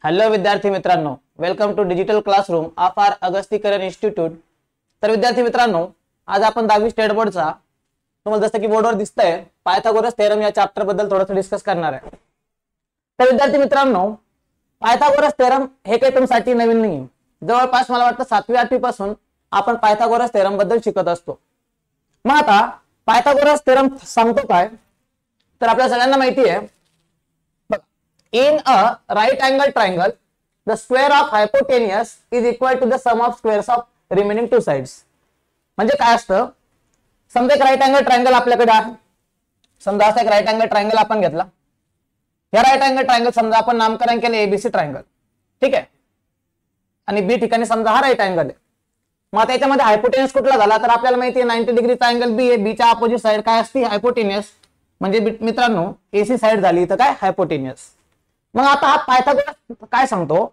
Hello विद्यार्थी मित्रांनो, welcome to digital classroom of R Agastikaran institute. तर विद्यार्थी मित्रांनो, आज आपण 10वी स्टेट बोर्डचा तुम्हाला जसं की बोर्डवर दिसतंय पायथागोरस थेरम या चॅप्टर बद्दल थोडंसं डिस्कस करणार आहे। तर विद्यार्थी मित्रांनो, पायथागोरस थेरम हे काही तुमच्यासाठी नवीन नाही। जवळपास मला वाटतं 7वी 8वी पासून आपण पायथागोरस थेरम बद्दल शिकत असतो। मग आता पायथागोरस थेरम सांगतो काय, तर आपल्या सगळ्यांना माहिती आहे, in a right angle triangle the square of hypotenuse is equal to the sum of squares of remaining two sides। म्हणजे काय असतं, समजा एक राईट अँगल ट्रायंगल आपल्याकडे आहे। समजा असा एक राईट अँगल ट्रायंगल आपण घेतला। या राईट अँगल ट्रायंगल समजा आपण नामकरण केले एबीसी ट्रायंगल, ठीक आहे। आणि बी ठिकाणी समजा हा राईट अँगल आहे। मग त्याच्यामध्ये हायपोटेन्यूस कुठला झाला, तर आपल्याला माहिती आहे 90 डिग्रीचा अँगल बी आहे। बीच्या अपोजिट साइड काय असते, हायपोटेन्यूस। म्हणजे मित्रांनो एसी साइड झाली तर काय, हायपोटेन्यूस। मग आता हा पायथागोरस काय सांगतो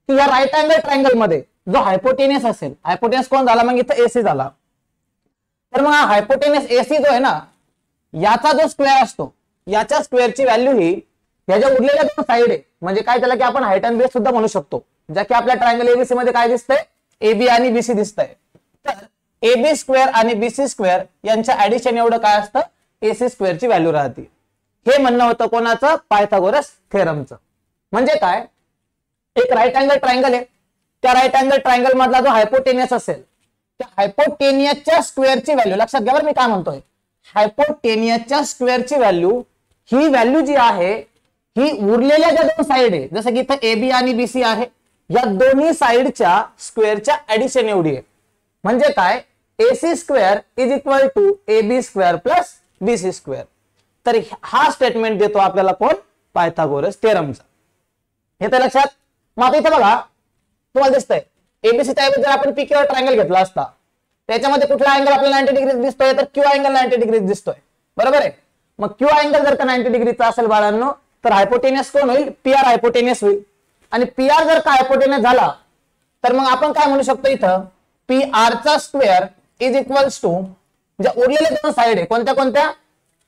की या राईट अँगल ट्रायंगल मध्ये जो हायपोटेन्यूस असेल, हायपोटेन्यूस कोण झाला, मग इथं एसी झाला। तर मग हा हायपोटेन्यूस एसी जो आहे ना, याचा जो स्क्वेअर असतो, याच्या स्क्वेअरची व्हॅल्यू ही याच्या उरलेल्या दोन साइड आहे। म्हणजे काय, त्याला की आपण हाईट अँड बेस सुद्धा म्हणू शकतो। ज्या की आपल्या ट्रायंगल एबीसी मध्ये काय दिसतंय, एबी आणि बीसी दिसतंय। तर एबी स्क्वेअर आणि बीसी स्क्वेअर यांच्या ऍडिशन एवढं काय असतं, एसी स्क्वेअरची व्हॅल्यू राहते। हे म्हणणं होतं कोणाचं, पायथागोरस थेरमचं। म्हणजे काय, एक राईट अँगल ट्रायंगल आहे, त्या राईट अँगल ट्रायंगल मधला जो हायपोटेन्यूस असेल, त्या हायपोटेन्यूसच्या स्क्वेअरची व्हॅल्यू, लक्षात घ्या बरं मी काय म्हणतोय, हायपोटेन्यूसच्या स्क्वेअरची व्हॅल्यू, ही व्हॅल्यू जी आहे ही उरलेल्या ज्या दोन साइड आहे, जसं की इथं एबी आणि बीसी आहे, या दोन्ही साइडच्या स्क्वेअरच्या ऍडिशन एवढी आहे। म्हणजे काय, AC square is equal to AB square plus BC square. तर हा स्टेटमेंट देतो आपल्याला कोण, पायथागोरस थेरमचा। हे तर लक्षात। मग इथे बघा तुम्हाला दिसतंय एबीसीच्या ऐवजी जर आपण पीक्यूआर ट्रायंगल घेतला असता, त्याच्यामध्ये कुठला अँगल आपल्याला 90 डिग्री दिसतोय, तर क्यू अँगल 90 डिग्री दिसतोय, बरोबर आहे। मग क्यू अँगल जर का 90 डिग्रीचा असेल बाळांनो, तर हायपोटेन्यूस कोण होईल, पीआर हायपोटेन्यूस होईल। आणि पीआर जर का हायपोटेन्यूस झाला, तर मग आपण काय म्हणू शकतो, इथं पी आर चा स्क्वेअर इज इक्वल्स टू, म्हणजे उरलेले दोन साइड आहे कोणत्या कोणत्या,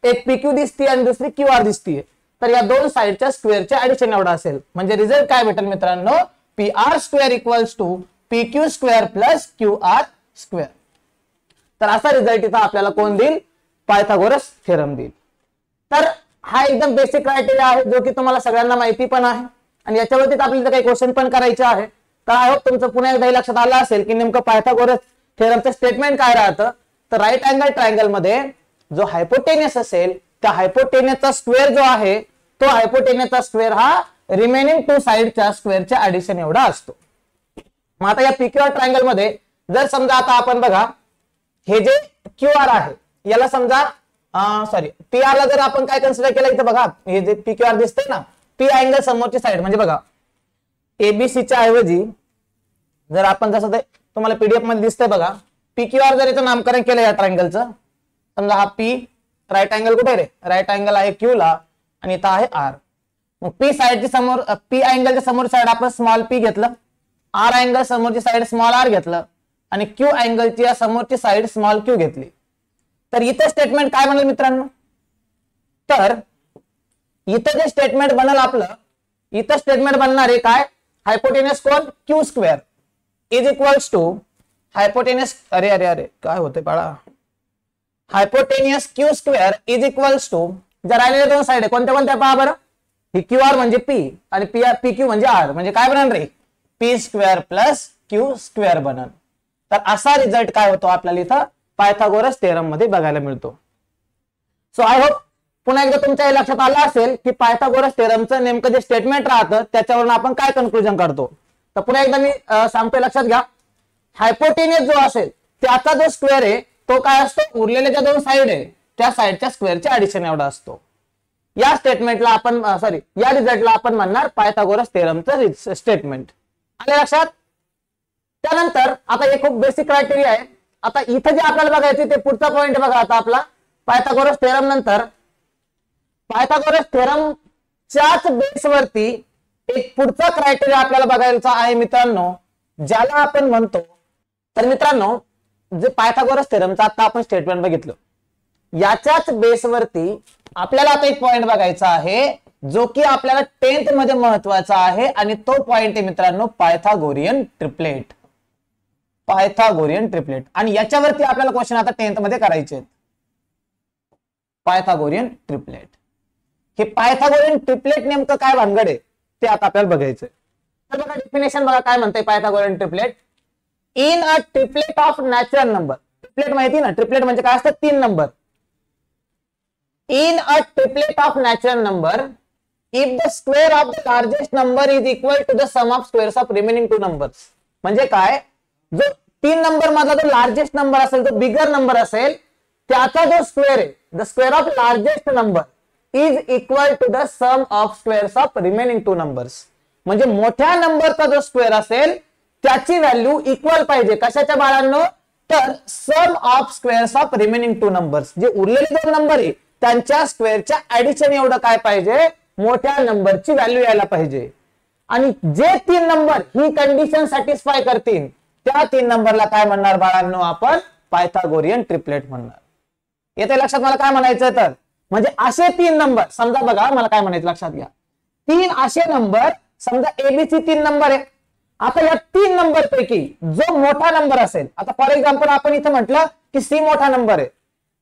एक पीक्यू दिसते आणि दुसरी क्यू आर दिसते, तर या दोन साइडच्या स्क्वेअरचे ऍडिशन एवढा असेल। म्हणजे रिझल्ट काय भेटेल मित्रांनो, P R square equals to P Q square plus Q R square. तर असा रिझल्ट इथं आपल्याला कोण देईल, पायथागोरस थेरम देईल। तर हा एकदम बेसिक क्रायटेरिया आहे, जो की तुम्हाला सगळ्यांना माहिती पण आहे, आणि याच्यावरती आपल्याला काही क्वेश्चन पण करायचे आहे। तर आय होप तुमचं पुन्हा एकदा लक्षात आलं असेल की नेमकं पायथागोरस थेरमचं स्टेटमेंट काय राहतं। तर राईट अँगल ट्रायंगल मध्ये जो हायपोटेन्यूस असेल, त्या हायपोटेन्यूसचा स्क्वेअर जो आहे, तो हायपोटेन्यूसचा स्क्वेअर हा रिमेनिंग टू साइडच्या स्क्वेअरच्या ऍडिशन एवढा असतो। मग आता या पीक्यूआर ट्रायंगल मध्ये जर समजा आता आपण बघा, हे जे क्यू आर आहे याला समजा पी आर ला जर आपण काय कन्सिडर केलं, इथं बघा हे जे पीक्यूआर दिसतंय ना, पी अँगल समोरची साइड, म्हणजे बघा एबीसीच्या ऐवजी जर आपण जसं ते तुम्हाला पीडीएफ मध्ये दिसतंय बघा, पीक्यूआर जर याचं नामकरण केलं या ट्रायंगलचं, समजा हा पी राईट अँगल कुठे रे, राईट अँगल आहे क्यू ला, आणि इथं आहे आर। मग पी साइडची समोर, पी अँगलच्या समोर साइड आपण स्मॉल पी घेतलं, आर अँगल समोरची साइड स्मॉल आर घेतलं, आणि क्यू अँगलची समोरची साइड स्मॉल क्यू घेतली। तर इथं स्टेटमेंट काय बनेल मित्रांनो, तर इथं जे स्टेटमेंट बनल आपलं, इथं स्टेटमेंट बनणार आहे काय, हायपोटेन्यूस कोण, Q square is equals to hypotenuse, अरे अरे अरे काय होतंय बाळा, hypotenuse Q square is equals to, जर राहिलेल्या दोन साइड आहे कोणत्या कोणत्या पहा बरं, ही क्यू आर म्हणजे पी आणि पी क्यू म्हणजे आर, म्हणजे काय बनणार रे, P square plus Q square बनन। तर असा रिझल्ट काय होतो आपल्याला इथं पायथागोरस थेरम मध्ये बघायला मिळतो। सो आय होप पुन्हा एकदा तुमच्या हे लक्षात आलं असेल की पायथागोरस थेरमचं नेमकं जे स्टेटमेंट राहतं त्याच्यावरून आपण काय कन्क्लुजन काढतो। तर पुन्हा एकदा मी सांगतोय, लक्षात घ्या, हायपोटेन्यूस जो असेल त्याचा जो स्क्वेअर आहे तो काय असतो, उरलेल्या ज्या दोन साइड आहे त्या साइडच्या स्क्वेअरचे ऍडिशन एवढा असतो। या स्टेटमेंटला आपण या रिझल्टला आपण म्हणणार पायथागोरस थेरमचं स्टेटमेंट। आले लक्षात। त्यानंतर आता हे खूप बेसिक क्रायटेरिया आहे। आता इथं जे आपल्याला बघायचं ते पुढचा पॉइंट बघा, आता आपला पायथागोरस थेरम नंतर पायथागोरस थेरमच्याच बेसवरती एक पुढचा क्रायटेरिया आपल्याला बघायचा आहे मित्रांनो, ज्याला आपण म्हणतो, तर मित्रांनो जे पायथागोरस थेरमचा आता आपण स्टेटमेंट बघितलं, याच्याच बेसवरती आपल्याला आता एक पॉइंट बघायचा आहे जो की आपल्याला 10th मध्ये महत्वाचा आहे आणि तो पॉइंट आहे मित्रांनो पायथागोरियन ट्रिपलेट. पायथागोरियन ट्रिपलेट आणि याच्यावरती आपल्याला क्वेश्चन आता 10th मध्ये करायचे आहेत. पायथागोरियन ट्रिपलेट, हे पायथागोरियन ट्रिपलेट नेमकं काय भानगड आहे ते आता आपल्याला बघायचंय. तर बघा डेफिनेशन बघा काय म्हणतंय Pythagorean triplet. In a triplet of natural number. Triplet माहिती ना, ट्रिपलेट म्हणजे काय असतं, 3 number. In a triplet of natural number if the square of the largest number is equal to the sum of squares of remaining 2 numbers. म्हणजे काय, जो 3 number मधला जो लार्जेस्ट नंबर असेल, जो बिगर नंबर असेल, त्याचा जो स्क्वेअर आहे, the square of largest number is equal to the sum of squares of remaining 2 numbers. म्हणजे मोठ्या नंबरचा जो स्क्वेअर असेल त्याची व्हॅल्यू इक्वल पाहिजे कशाच्या बाळांनो, तर sum of squares of remaining 2 numbers. जे उरलेले 2 नंबर आहे त्यांच्या स्क्वेअरच्या ऍडिशन एवढं काय पाहिजे, मोठ्या नंबरची व्हॅल्यू यायला पाहिजे. आणि जे 3 नंबर ही कंडिशन सॅटिस्फाय करतील त्या 3 नंबरला काय म्हणणार बाळांनो, आपण पायथागोरियन ट्रिपलेट म्हणणार. येते लक्षात मला काय म्हणायचं, तर म्हणजे असे 3 नंबर समजा, बघा मला काय म्हणायचं लक्षात घ्या. 3 असे नंबर समजा एबीसी 3 नंबर आहे. आता या 3 नंबर पैकी जो मोठा नंबर असेल, आता फॉर एक्झाम्पल आपण इथं म्हटलं की सी मोठा नंबर आहे,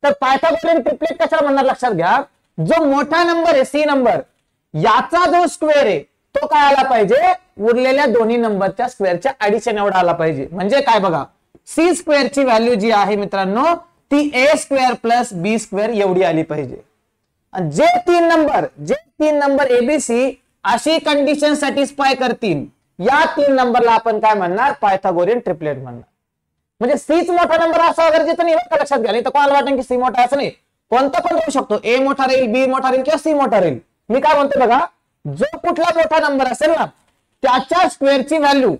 तर पायथागोरियन ट्रिपलेट कशाला म्हणणार लक्षात घ्या, जो मोठा नंबर आहे सी नंबर, याचा जो स्क्वेअर आहे तो काय आला पाहिजे, उरलेल्या दोन्ही नंबरच्या स्क्वेअरच्या ऍडिशन एवढा आला पाहिजे. म्हणजे काय बघा, सी स्क्वेअरची व्हॅल्यू जी आहे मित्रांनो ती ए स्क्वेअर प्लस बी स्क्वेअर एवढी आली पाहिजे. आणि जे 3 नंबर एबीसी अशी कंडिशन सॅटिस्फाय करतील या 3 नंबरला आपण काय म्हणणार, पायथागोरियन ट्रिपलेट म्हणणार. म्हणजे सीच मोठा नंबर असा गरजेचं नाही का, लक्षात घ्या. तर कोणाला वाटेल की सी मोठा असं नाही, कोणता पण राहू शकतो, ए मोठा राहील, बी मोठा राहील किंवा सी मोठा राहील. मी काय म्हणतो बघा, जो कुठला मोठा नंबर असेल ना त्याच्या स्क्वेअरची व्हॅल्यू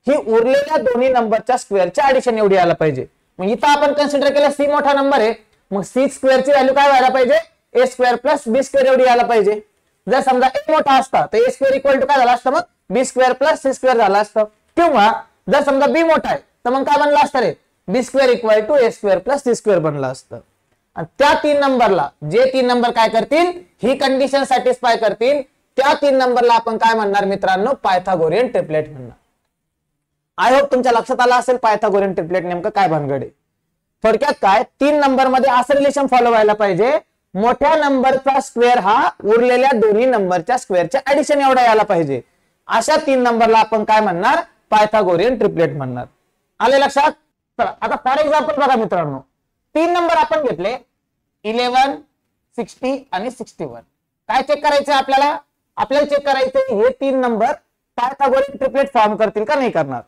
ही उरलेल्या दोन्ही नंबरच्या स्क्वेअरच्या ऍडिशन एवढी यायला पाहिजे. मग इथं आपण कन्सिडर केलं सी मोठा नंबर आहे, मग सी स्क्वेअरची व्हॅल्यू काय व्हायला पाहिजे, ए स्क्वेअर प्लस बी स्क्वेअर एवढी यायला पाहिजे. जर समजा ए मोठा असता तर ए स्क्वेअर इक्वल टू काय झाला असतं, मग बी स्क्वेअर प्लस सी स्क्वेअर झाला असतं. किंवा जर समजा बी मोठा आहे तर मग काय बनलं असतं रे, B square equal to A square plus C square बनलं असतं. आणि त्या 3 नंबरला जे 3 नंबर काय करतील, ही कंडिशन सॅटिस्फाय करतील त्या 3 नंबरला आपण काय म्हणणार मित्रांनो, पायथागोरियन ट्रिपलेट म्हणणार. आय होप तुमच्या लक्षात आला असेल पायथागोरियन ट्रिपलेट नेमकं काय भानगड आहे. थोडक्यात काय, 3 नंबर मध्ये असं रिलेशन फॉलो व्हायला पाहिजे, मोठ्या नंबरचा स्क्वेअर हा उरलेल्या दोन्ही नंबरच्या स्क्वेअरच्या ऍडिशन एवढा यायला पाहिजे. अशा 3 नंबरला आपण काय म्हणणार, पायथागोरियन ट्रिपलेट म्हणणार. आले लक्षात. आता फॉर एक्झाम्पल बघा मित्रांनो, 3 नंबर आपण घेतले 11, 60 आणि 61. काय चेक करायचं आपल्याला, चेक करायचं हे 3 नंबर पायथागोरियन ट्रिपलेट फॉर्म करतील का नाही करणार.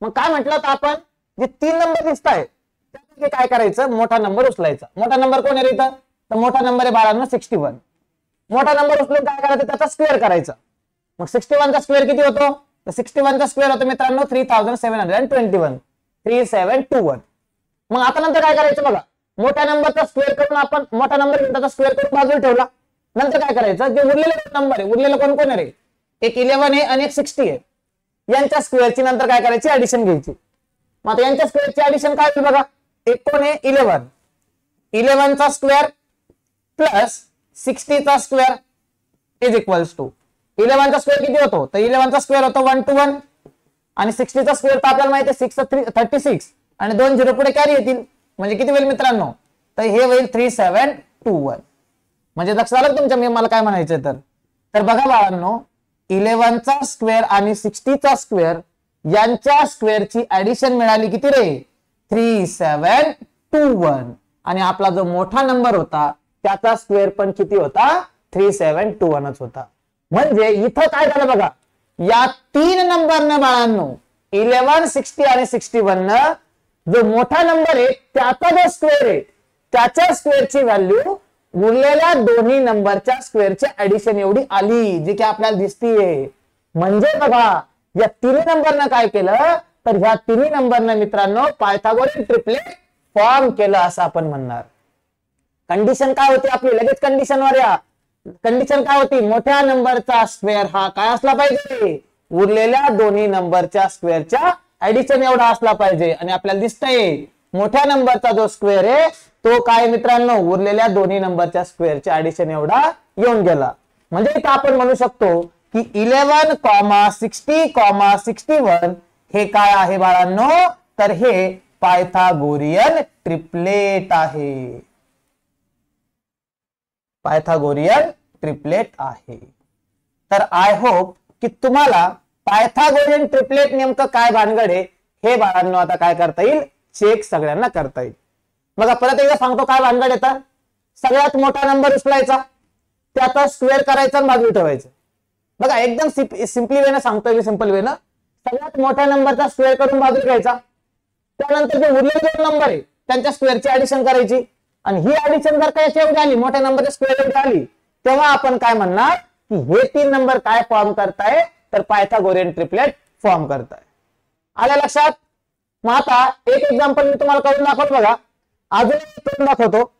मग काय म्हटलं तर आपण जे 3 नंबर दिसत आहेत त्यामध्ये काय करायचं, मोठा नंबर उचलायचा. मोठा नंबर कोण आहे इथं, तर मोठा नंबर आहे बाळांनो 61. मोठा नंबर उचलून काय करायचं, त्याचा स्क्वेअर करायचा. मग 61 चा स्क्वेअर किती होतो, तर 61 चा स्क्वेअर होतो मित्रांनो 3721, 3721. मग आता नंतर काय करायचं बघा, मोठ्या नंबरचा स्क्वेअर करून आपण मोठा नंबर त्याचा स्क्वेअर करून बाजूला ठेवला. नंतर काय करायचं, जे उरलेले नंबर आहे, उरलेलं कोण कोण आहे, एक 11 आहे आणि एक 60 आहे, यांच्या स्क्वेअरची नंतर काय करायची, ऍडिशन घ्यायची. मग आता यांच्या स्क्वेअरची ऍडिशन काय होईल बघा, एक कोण आहे 11, 11 चा स्क्वेअर प्लस 60 चा स्क्वेअर इज इक्वल्स टू 11 चा स्क्वेअर किती होतो, तर 11 चा स्क्वेअर होतो 121 आणि 60 चा स्क्वेअर तर आपल्याला माहिती आहे 6 36 आणि 2 0 पुढे कॅरी येतील. म्हणजे किती होईल मित्रांनो, तर हे होईल 3721. म्हणजे लक्षात आलं तुमच्या मी मला काय म्हणायचं, तर बघा बाळांनो 11 चा स्क्वेअर आणि 60 चा स्क्वेअर यांच्या स्क्वेअरची ऍडिशन मिळाली किती रे, 3721. आणि आपला जो मोठा नंबर होता त्याचा स्क्वेअर पण किती होता, 3721 होता. म्हणजे इथं काय झालं बघा, या 3 नंबरनं बाळांनो 11, 60 आणि 61 न जो मोठा नंबर आहे त्याचा जो स्क्वेअर आहे त्याच्या स्क्वेअरची व्हॅल्यू उरलेल्या दोन्ही नंबरच्या स्क्वेअरच्या ऍडिशन एवढी आली, जी की आपल्याला दिसतीये. म्हणजे बघा या 3 नंबरनं काय केलं, तर ह्या 3 नंबरनं मित्रांनो पायथागोरियन ट्रिपलेट फॉर्म केलं असं आपण म्हणणार. कंडिशन काय होती आपली, लगेच कंडिशनवर या. कंडिशन काय होती, मोठ्या नंबरचा स्क्वेअर हा काय असला पाहिजे, उरलेल्या दोन्ही नंबरच्या स्क्वेअरच्या ऍडिशन एवढा असला पाहिजे. आणि आपल्याला दिसतंय मोठ्या नंबरचा जो स्क्वेअर आहे तो काय मित्रांनो उरलेल्या दोन्ही नंबरच्या स्क्वेअरच्या ऍडिशन एवढा येऊन गेला. म्हणजे इथं आपण म्हणू शकतो की 11,60,61 हे काय आहे बाळांनो, तर हे पायथागोरियन ट्रिपलेट आहे. पायथागोरियन ट्रिपलेट आहे. तर आय होप की तुम्हाला पायथागोरियन ट्रिपलेट नेमकं काय भानगड आहे हे बाळांनो आता काय करता येईल, चेक सगळ्यांना करता येईल. बघा परत एकदा सांगतो काय भानगड येतं. सगळ्यात मोठा नंबर उचलायचा, त्याचा स्क्वेअर करायचा आणि बाजूला ठेवायचं. बघा एकदम सिंपली वे न सांगतोय मी, सिंपल वे न. सगळ्यात मोठ्या नंबरचा स्क्वेअर करून बाजूला घ्यायचा, त्यानंतर जे उरलेले दोन नंबर आहे त्यांच्या स्क्वेअरची ऍडिशन करायची, आणि ही ऍडिशन जर काय एवढी आली, मोठ्या नंबरच्या स्क्वेअर एवढी आली, तेव्हा आपण काय म्हणणार की हे तीन नंबर काय फॉर्म करताय, तर पायथागोरियन ट्रिपलेट फॉर्म करताय. आलं लक्षात? मग आता एक एक्झाम्पल मी तुम्हाला करून दाखवतो. बघा अजून एक करून दाखवतो,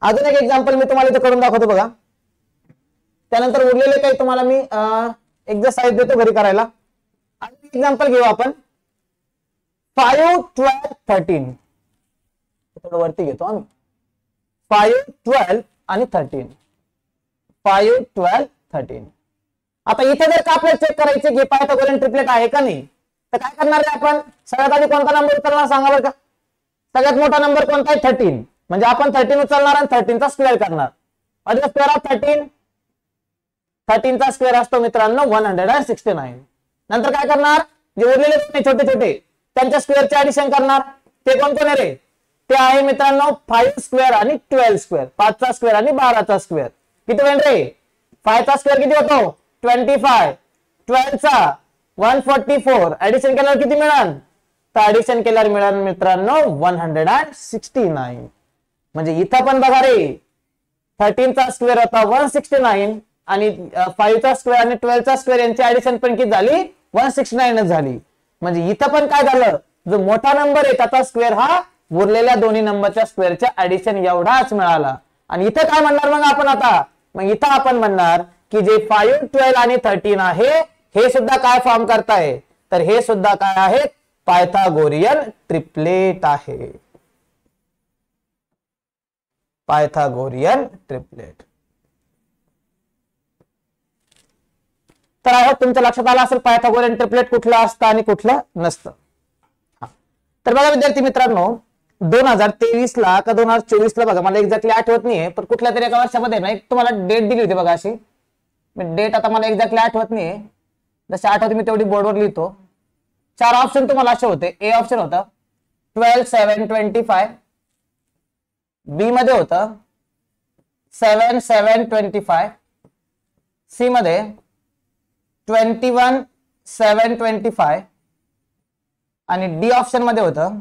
अजून एक एक्झाम्पल मी तुम्हाला इथे करून दाखवतो. बघा त्यानंतर उरलेले काही तुम्हाला मी एक्सरसाइज देतो घरी करायला. अजून एक्झाम्पल घेऊ आपण. 5, 12, 13 थोडं वरती घेतो आम्ही. 5, 12 आणि 13. 5, 12, 13. आता इथे जर का आपल्याला चेक करायचे की पायथागोरियन ट्रिपलेट आहे का नाही, तर काय करणार आहे आपण, सगळ्यात आधी कोणता नंबर उचलणार सांगा बरं का. सगळ्यात मोठा नंबर कोणता आहे, 13. म्हणजे आपण 13 उचलणार आणि 13 चा स्क्वेअर करणार. स्क्वेअर ऑफ 13, 13 चा स्क्वेअर असतो मित्रांनो 169. नंतर काय करणार, जे उरलेले छोटे छोटे त्यांच्या स्क्वेअरचे ऍडिशन करणार. ते कोण कोण आहे रे, ते आहे मित्रांनो 5 स्क्वेअर आणि 12 स्क्वेअर. 5 चा स्क्वेअर आणि 12 चा स्क्वेअर. किती होईल रे, 5 चा स्क्वेअर किती होतो 25, 12 चा 144. ऍडिशन केल्यावर किती मिळेल, तर ऍडिशन केल्यावर मिळेल मित्रांनो 169. म्हणजे इथं पण बघा रे 13 चा स्क्वेअर होता 169 आणि 5 चा स्क्वेअर आणि 12 चा स्क्वेअर यांची ऍडिशन पण किती झाली, 169 झाली. म्हणजे इथं पण काय झालं, जो मोठा नंबर आहे त्याचा स्क्वेअर हा उरलेल्या दोन्ही नंबरच्या स्क्वेअरच्या ऍडिशन एवढाच मिळाला. आणि इथं काय म्हणणार मग आपण आता, मग इथं आपण म्हणणार की जे 5, 12 आणि 13 आहे हे सुद्धा काय फॉर्म करताय, तर हे सुद्धा काय आहे, पायथागोरियन ट्रिपलेट आहे. Pythagorean triplet. तर आहे तुमच्या लक्षात आलं असेल पायथागोरियन ट्रिपलेट कुठलं असतं आणि कुठलं नसतं. तर बघा विद्यार्थी मित्रांनो, 2023 ला का 2024 ला बघा मला एक्झॅक्टली आठवत नाहीये, पण कुठल्या तरी एका वर्षामध्ये ना एक तुम्हाला डेट दिली होती बघा अशी. डेट आता मला एक्झॅक्टली आठवत नाहीये, जशी आठवते मी तेवढी बोर्डवर लिहितो. 4 ऑप्शन तुम्हाला असे होते. ए ऑप्शन होता 12, 7, 25. बी मध्ये होतं 7, 7, 25. सी मध्ये 21, 7, 25 आणि डी ऑप्शन मध्ये होतं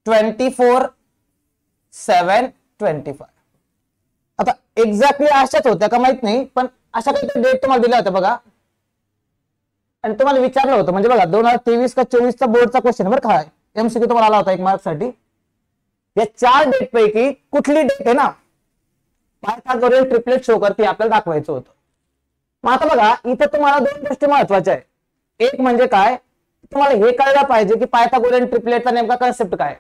24, 7, 25. आता एक्झॅक्टली अशाच होत्या का माहित नाही, पण अशा काही डेट तुम्हाला दिल्या होत्या बघा. आणि तुम्हाला विचारलं होतं, म्हणजे बघा 2023 का 24 चा बोर्डचा क्वेश्चन बरं काय, एमसीक्यू तुम्हाला आला होता 1 मार्क साठी. या 4 डेट पैकी कुठली डेट आहे ना पायथागोरियन ट्रिपलेट शो करते आपल्याला दाखवायचं होतं. मग आता बघा इथे तुम्हाला 2 गोष्टी महत्वाच्या आहे. एक म्हणजे काय, तुम्हाला हे कळलं पाहिजे की पायथागोरियन ट्रिपलेटचा नेमका कन्सेप्ट काय,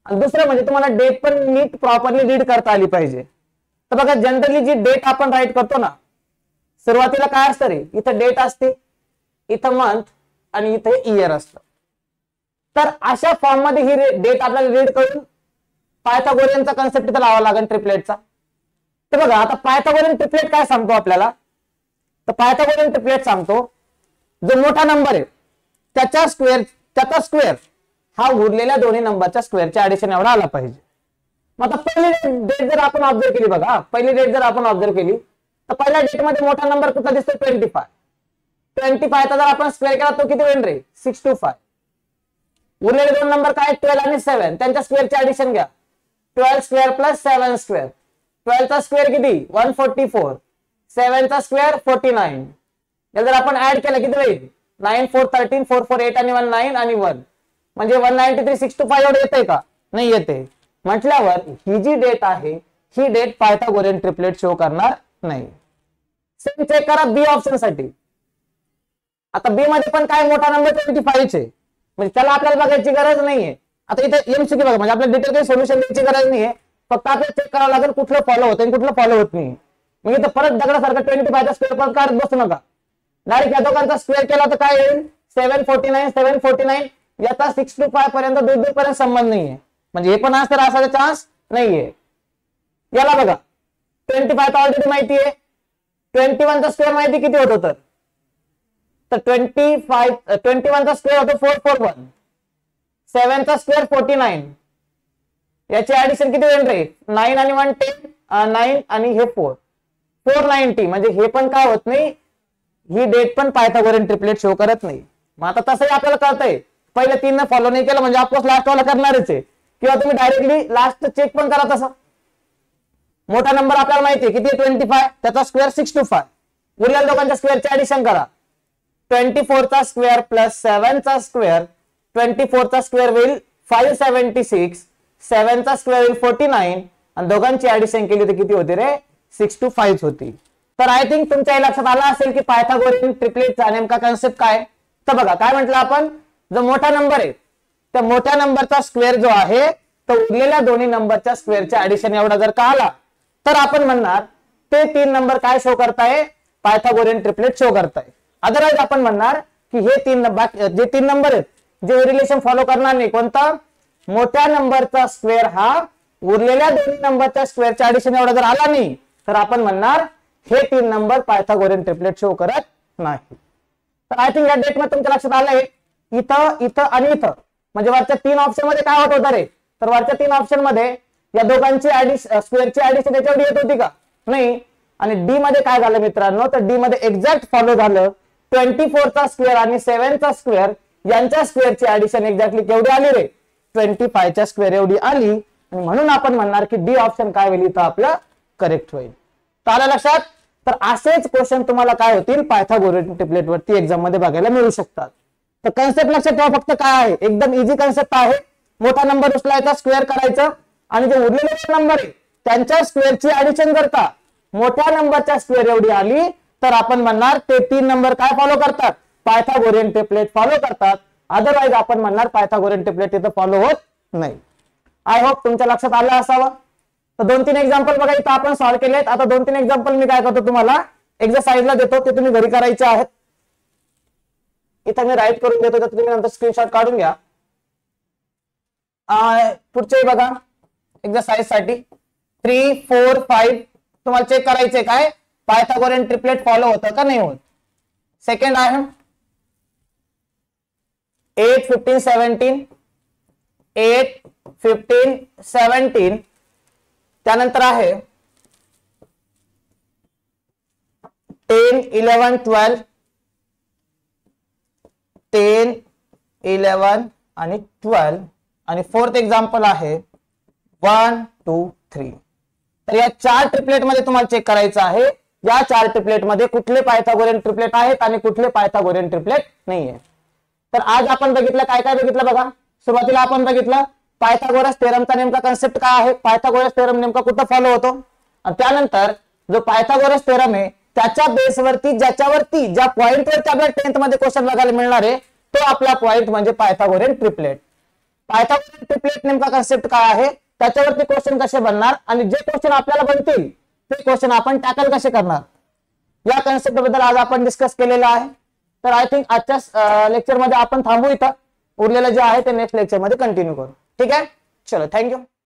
आणि दुसरं म्हणजे तुम्हाला डेट पण नीट प्रॉपरली रीड करता आली पाहिजे. तर बघा जनरली जी डेट आपण राईट करतो ना, सुरुवातीला काय असतं रे, इथं डेट असते, इथं मंथ आणि इथे इयर असतं. तर अशा फॉर्म मध्ये ही डेट आपल्याला रीड करून पायथागोरियनचा कन्सेप्ट इथं लावावा लागेल ट्रिपलेटचा. तर बघा आता पायथागोरियन ट्रिपलेट काय सांगतो आपल्याला, तर पायथागोरियन ट्रिपलेट सांगतो जो मोठा नंबर आहे त्याचा स्क्वेअर हा उरलेल्या दोन्ही नंबरच्या स्क्वेअरच्या ऍडिशन एवढा आला पाहिजे. मग आता पहिली डेट जर आपण ऑब्झर्व केली बघा, पहिली डेट जर आपण ऑब्झर्व केली तर पहिल्या डेट मध्ये मोठा नंबर कुठला दिसतो 25. 25 जर आपण स्क्वेअर केला तो किती होईल रे 625. उरलेले दोन नंबर काय 12 आणि 7 त्यांच्या स्क्वेअरचे ऍडिशन घ्या. 12 स्क्वेअर प्लस 7 स्क्वेअर. 12 चा स्क्वेअर किती 144. 7 चा स्क्वेअर 49. जर आपण ऍड केलं किती होईल 9, 4, 13, 4, 4, 8 आणि 1 9 आणि 1 म्हणजे 193, 625 एवढे येते का, नाही येते. म्हटल्यावर ही जी डेट आहे ही डेट पायथागोरियन ट्रिपलेट शो करणार नाही. सेम चेक करा बी ऑप्शन साठी. आता बी मध्ये पण काय मोठा नंबर 25 आहे, म्हणजे त्याला आपल्याला बघायची गरज नाहीये. आता इथे एमसीक्यू बघा, म्हणजे आपल्याला डिटेल काही सोल्युशन द्यायची गरज नाहीये, फक्त आपल्याला चेक करावं लागेल कुठलं फॉलो होतं आणि कुठलं फॉलो होत नाही. मग इथं परत दगडासारखं 25 चा स्क्वेअर परत काढत बसू नका. डायरेक्ट या दोघांचा स्क्वेअर केला तर काय येईल 749 याचा 6 to 5 पर्यंत दूर पर्यंत संबंध नाहीये, म्हणजे हे पण असं असायचा चान्स नाहीये. याला बघा 25 ऑलरेडी माहिती आहे, 21 चा स्क्वेअर माहिती किती होत होतं, तर 21 चा स्क्वेअर होतो 441, 7 चा स्क्वेअर 49, याचे ऍडिशन किती होईल रे 9 आणि 1 10, 9 आणि हे 490, म्हणजे हे पण काय होत नाही, ही डेट पण पायथागोरन ट्रिपलेट शो करत नाही. मग आता तसंही आपल्याला कळतंय, पहिले 3 फॉलो नाही केलं म्हणजे ऑफकोर्स लास्ट वाला करणारच आहे, किंवा तुम्ही डायरेक्टली लास्ट चेक पण करा. तसं मोठा नंबर आपल्याला माहिती आहे किती 25, त्याचा स्क्वेअर 6 to 5, उरलेल्या दोघांच्या स्क्वेअरचे ऍडिशन करा. 24 चा स्क्वेअर प्लस 7 चा स्क्वेअर, 24 चा स्क्वेअर होईल 576, 7 चा स्क्वेअर होईल 49 आणि दोघांची ऍडिशन केली तर किती होते रे 6 to 5 होती. तर आय थिंक तुमच्या लक्षात आलं असेल की पायथागोरन ट्रिपलेटचा नेमका कन्सेप्ट काय. तर बघा काय म्हटलं आपण, जो मोठा नंबर आहे त्या मोठ्या नंबरचा स्क्वेअर जो आहे तो उरलेल्या दोन्ही नंबरच्या स्क्वेअरच्या ऍडिशन एवढा जर का आला तर आपण म्हणणार ते 3 नंबर काय शो करताय, पायथागोरन ट्रिपलेट शो करताय. अदरवाइज आपण म्हणणार की हे 3 नंबर आहेत जे रिलेशन फॉलो करणार नाही. कोणता, मोठ्या नंबरचा स्क्वेअर हा उरलेल्या दोन्ही नंबरच्या स्क्वेअरच्या ऍडिशन एवढा जर आला नाही तर आपण म्हणणार हे 3 नंबर पायथागोरन ट्रिपलेट शो करत नाही. तर आय थिंक या डेट मध्ये तुमच्या लक्षात आलंय, इथं आणि इथं म्हणजे वरच्या 3 ऑप्शन मध्ये काय होत होतं रे, तर वरच्या 3 ऑप्शन मध्ये या दोघांची स्क्वेअरची ऍडिशन त्याच्यावर येत होती का नाही. आणि डी मध्ये काय झालं मित्रांनो, तर डी मध्ये एक्झॅक्ट फॉलो झालं, 24 चा स्क्वेअर आणि 7 चा स्क्वेअर यांच्या स्क्वेअरची ऍडिशन एक्झॅक्टली केवढी आली रे 25 च्या स्क्वेअर एवढी आली, आणि म्हणून आपण म्हणणार की डी ऑप्शन काय होईल इथं आपलं करेक्ट होईल. तर आलं लक्षात. तर असेच क्वेश्चन तुम्हाला काय होतील पायथागोरन ट्रिपलेट वरती एक्झाम मध्ये बघायला मिळू शकतात. तर कन्सेप्ट लक्षात ठेवा फक्त काय आहे, एकदम इझी कन्सेप्ट आहे. मोठा नंबर उचलायचा, स्क्वेअर करायचं आणि जे उरलेले नंबर आहे त्यांच्या स्क्वेअरची ऍडिशन करता मोठ्या नंबरच्या स्क्वेअर एवढी आली तर आपण म्हणणार ते 3 नंबर काय फॉलो करतात, पायथागोरन ट्रिपलेट फॉलो करतात. अदरवाइज आपण म्हणणार पायथागोरन ट्रिपलेट इथं फॉलो होत नाही. आय होप तुमच्या लक्षात आलं असावं. तर 2-3 एक्झाम्पल बघा इथं आपण सॉल्व्ह केलेत. आता 2-3 एक्झाम्पल मी काय करतो तुम्हाला एक्सरसाइजला देतो, ते तुम्ही घरी करायचे आहेत. इथं मी राईट करून देतो, तर तुम्ही नंतर स्क्रीनशॉट काढून घ्या. पुढचे बघा एक्सरसाइज साठी 3, 4, 5 तुम्हाला चेक करायचे काय पायथागोरन ट्रिपलेट फॉलो होतं का नाही होत. सेकंड आहे 8, 15, 17, 8, 15, 17. त्यानंतर आहे 10, 11, 12, 10, 11 आणि 12. आणि फोर्थ एक्झाम्पल आहे 1, 2, 3. तर या 4 ट्रिपलेट मध्ये तुम्हाला चेक करायचं आहे या 4 ट्रिपलेट मध्ये कुठले पायथागोरन ट्रिपलेट आहेत आणि कुठले पायथागोरन ट्रिपलेट नाहीये. तर आज आपण बघितलं काय काय बघितलं बघा. सुरुवातीला आपण बघितलं पायथागोरस थेरमचा नेमका कन्सेप्ट काय आहे, पायथागोरस थेरम नेमका कुठं फॉलो होतो, आणि त्यानंतर जो पायथागोरस थेरम आहे त्याच्या बेसवरती ज्या पॉइंटवरती आपल्याला 10th मध्ये क्वेश्चन बघायला मिळणार आहे तो आपला पॉइंट म्हणजे पायथागोरन ट्रिपलेट. पायथागोरन ट्रिपलेट नेमका कन्सेप्ट काय आहे, त्याच्यावरती क्वेश्चन कसे बनणार आणि जे क्वेश्चन आपल्याला बनतील ते क्वेश्चन आपण टॅकल कसे करणार या कन्सेप्ट बद्दल आज आपण डिस्कस केलेलं आहे. तर आय थिंक आजच्या लेक्चर मध्ये आपण थांबू इथं, उरलेलं जे आहे ते नेक्स्ट लेक्चर मध्ये कंटिन्यू करू. ठीक आहे, चलो थँक्यू.